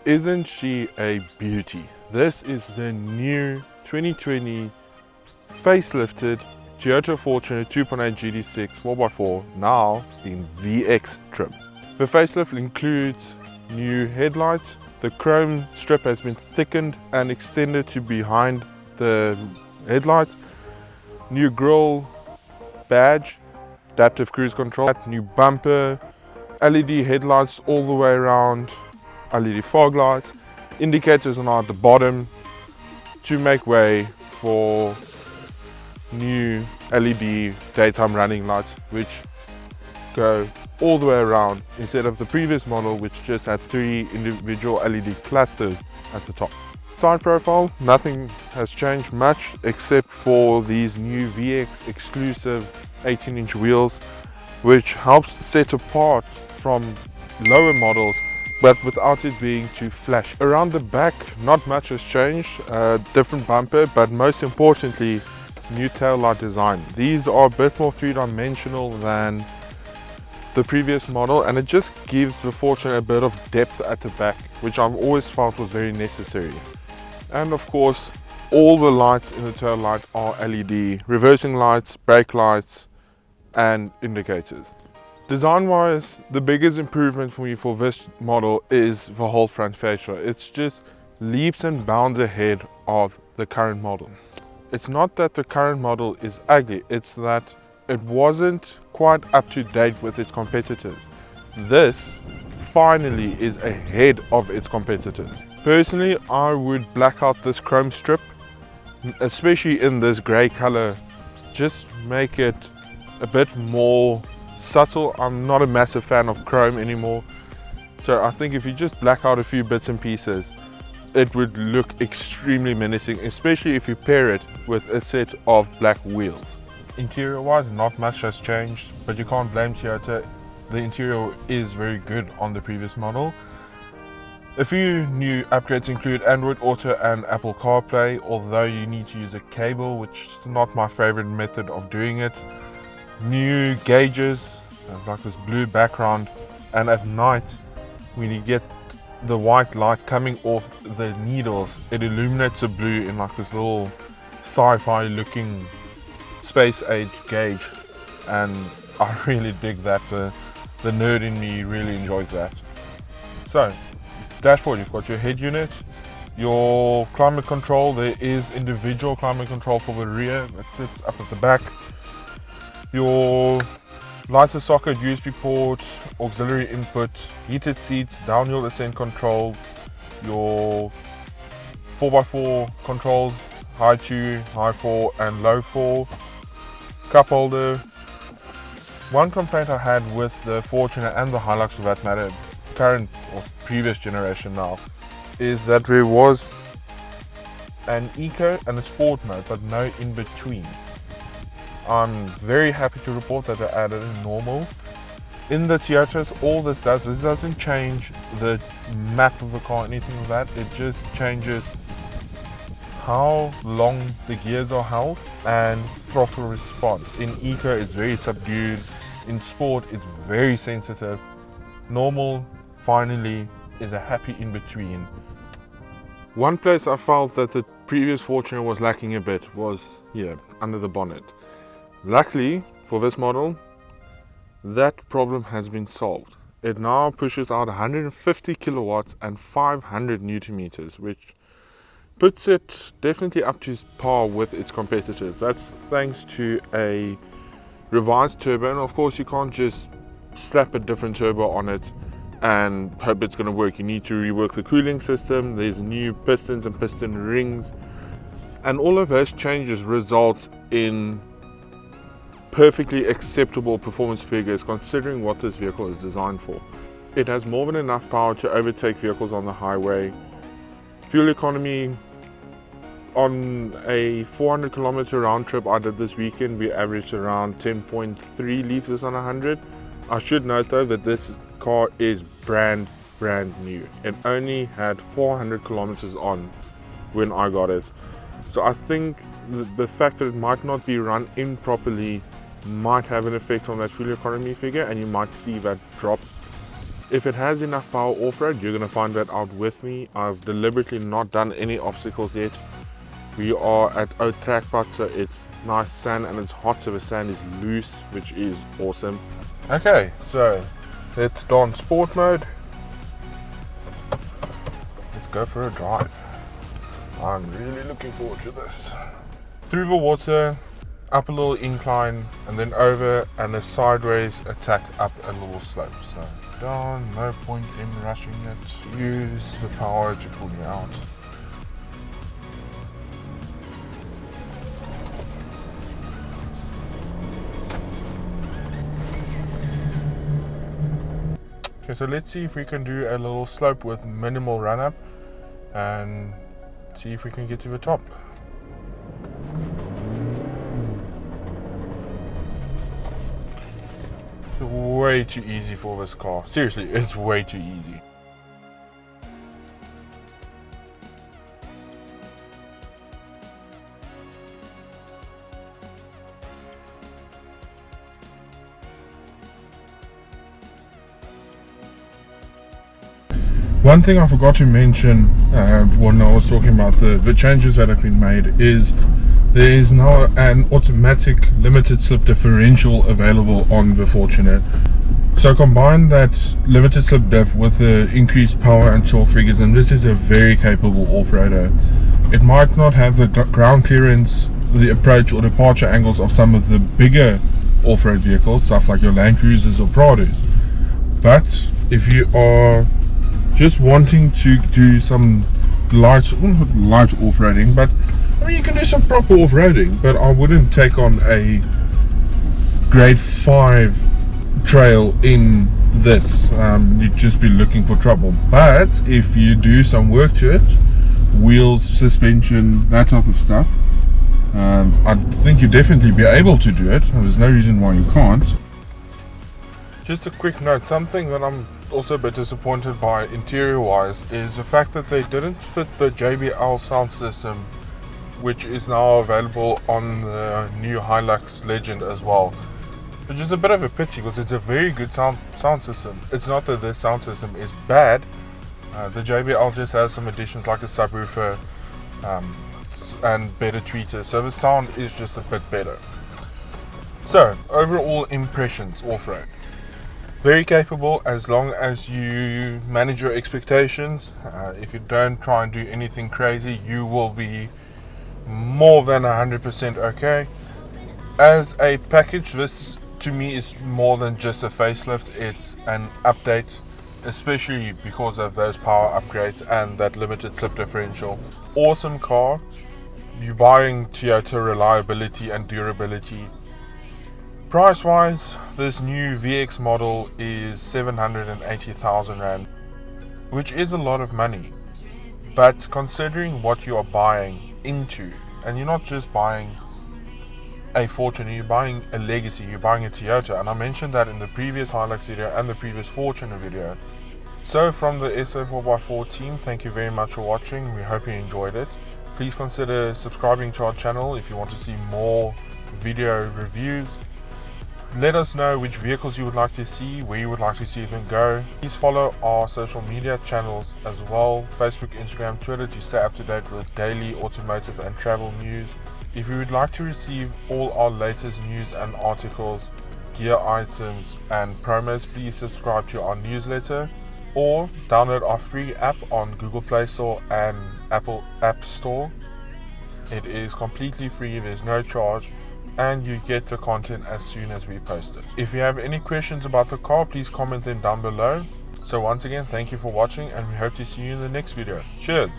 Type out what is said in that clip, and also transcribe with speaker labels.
Speaker 1: Isn't she a beauty? This is the new 2020 facelifted Toyota Fortuner 2.8 GD6 4x4, now in VX trim. The facelift includes new headlights. The chrome strip has been thickened and extended to behind the headlights. New grille badge, adaptive cruise control, new bumper, LED headlights all the way around, LED fog lights, indicators are now at the bottom to make way for new LED daytime running lights which go all the way around instead of the previous model which just had 3 individual LED clusters at the top. Side profile, nothing has changed much except for these new VX exclusive 18-inch wheels, which helps set apart from lower models but without it being too flashy. Around the back, not much has changed, different bumper, but most importantly, new tail light design. These are a bit more three-dimensional than the previous model, and it just gives the Fortuner a bit of depth at the back, which I've always felt was very necessary. And of course, all the lights in the tail light are LED, reversing lights, brake lights, and indicators. Design-wise, the biggest improvement for me for this model is the whole front fascia. It's just leaps and bounds ahead of the current model. It's not that the current model is ugly, it's that it wasn't quite up to date with its competitors. This finally is ahead of its competitors. Personally, I would black out this chrome strip, especially in this grey color, just make it a bit more subtle. I'm not a massive fan of chrome anymore, so I think if you just black out a few bits and pieces, it would look extremely menacing, especially if you pair it with a set of black wheels. Interior wise, not much has changed, but you can't blame Toyota. The interior is very good on the previous model. A few new upgrades include Android Auto and Apple CarPlay, although you need to use a cable, which is not my favorite method of doing it. New gauges, like this blue background, and at night when you get the white light coming off the needles, it illuminates the blue in like this little sci-fi looking space age gauge, and I really dig that. The nerd in me really enjoys that. So, dashboard, you've got your head unit, your climate control. There is individual climate control for the rear that sits up at the back. Your lighter socket, USB port, auxiliary input, heated seats, downhill ascent control, your 4x4 controls, high 2, high 4 and low 4, cup holder. One complaint I had with the Fortuner and the Hilux for that matter, current or previous generation now, is that there was an eco and a sport mode but no in between. I'm very happy to report that they added a normal. In the Toyotas, all this doesn't change the map of the car, anything like that. It just changes how long the gears are held and throttle response. In Eco, it's very subdued. In Sport, it's very sensitive. Normal, finally, is a happy in between. One place I felt that the previous Fortuner was lacking a bit was here, under the bonnet. Luckily for this model, that problem has been solved. It now pushes out 150 kilowatts and 500 newton meters, which puts it definitely up to par with its competitors. That's thanks to a revised turbo, and of course you can't just slap a different turbo on it and hope it's going to work. You need to rework the cooling system. There's new pistons and piston rings, and all of those changes results in perfectly acceptable performance figures considering what this vehicle is designed for. It has more than enough power to overtake vehicles on the highway. Fuel economy, on a 400 kilometer round trip I did this weekend, we averaged around 10.3 liters on 100. I should note though that this car is brand new. It only had 400 kilometers on when I got it. So I think the fact that it might not be run improperly might have an effect on that fuel economy figure, and you might see that drop if it has enough power off-road, you're going to find that out with me. I've deliberately not done any obstacles yet. We are at Ou Trekpad, so it's nice sand and it's hot, so the sand is loose, which is awesome. Okay, so let's start sport mode. Let's go for a drive. I'm really looking forward to this. Through the water, up a little incline, and then over and a sideways attack up a little slope. So down, no point in rushing it. Use the power to pull you out. Okay, so let's see if we can do a little slope with minimal run up and see if we can get to the top. It's way too easy for this car. Seriously, it's way too easy. One thing I forgot to mention when I was talking about the changes that have been made is there is now an automatic limited slip differential available on the Fortuner. So combine that limited slip diff with the increased power and torque figures, and this is a very capable off-roader. It might not have the ground clearance, the approach or departure angles of some of the bigger off-road vehicles, stuff like your Land Cruisers or Prados, but if you are just wanting to do some light off-roading, but I mean, you can do some proper off-roading, but I wouldn't take on a grade 5 trail in this. You'd just be looking for trouble. But if you do some work to it, wheels, suspension, that type of stuff, I think you'd definitely be able to do it. There's no reason why you can't. Just a quick note, something that I'm also a bit disappointed by interior wise is the fact that they didn't fit the JBL sound system, which is now available on the new Hilux Legend as well, which is a bit of a pity because it's a very good sound system. It's not that the sound system is bad. The JBL just has some additions like a subwoofer and better tweeters, so the sound is just a bit better. So overall impressions off-road. Very capable as long as you manage your expectations. If you don't try and do anything crazy, you will be more than 100% okay. As a package, this to me is more than just a facelift. It's an update, especially because of those power upgrades and that limited slip differential. Awesome car. You're buying Toyota reliability and durability. Price wise, this new VX model is 780,000 Rand, which is a lot of money. But considering what you are buying into, and you're not just buying a Fortuner, you're buying a legacy, you're buying a Toyota, and I mentioned that in the previous Hilux video and the previous Fortuner video. So from the SA4x4 team, thank you very much for watching. We hope you enjoyed it. Please consider subscribing to our channel if you want to see more video reviews. Let us know which vehicles you would like to see, where you would like to see them go. Please follow our social media channels as well, Facebook, Instagram, Twitter, to stay up to date with daily automotive and travel news. If you would like to receive all our latest news and articles, gear items and promos, please subscribe to our newsletter or download our free app on Google Play Store and Apple App Store. It is completely free, there's no charge, and you get the content as soon as we post it. If you have any questions about the car, please comment them down below. So once again, thank you for watching, and we hope to see you in the next video. Cheers!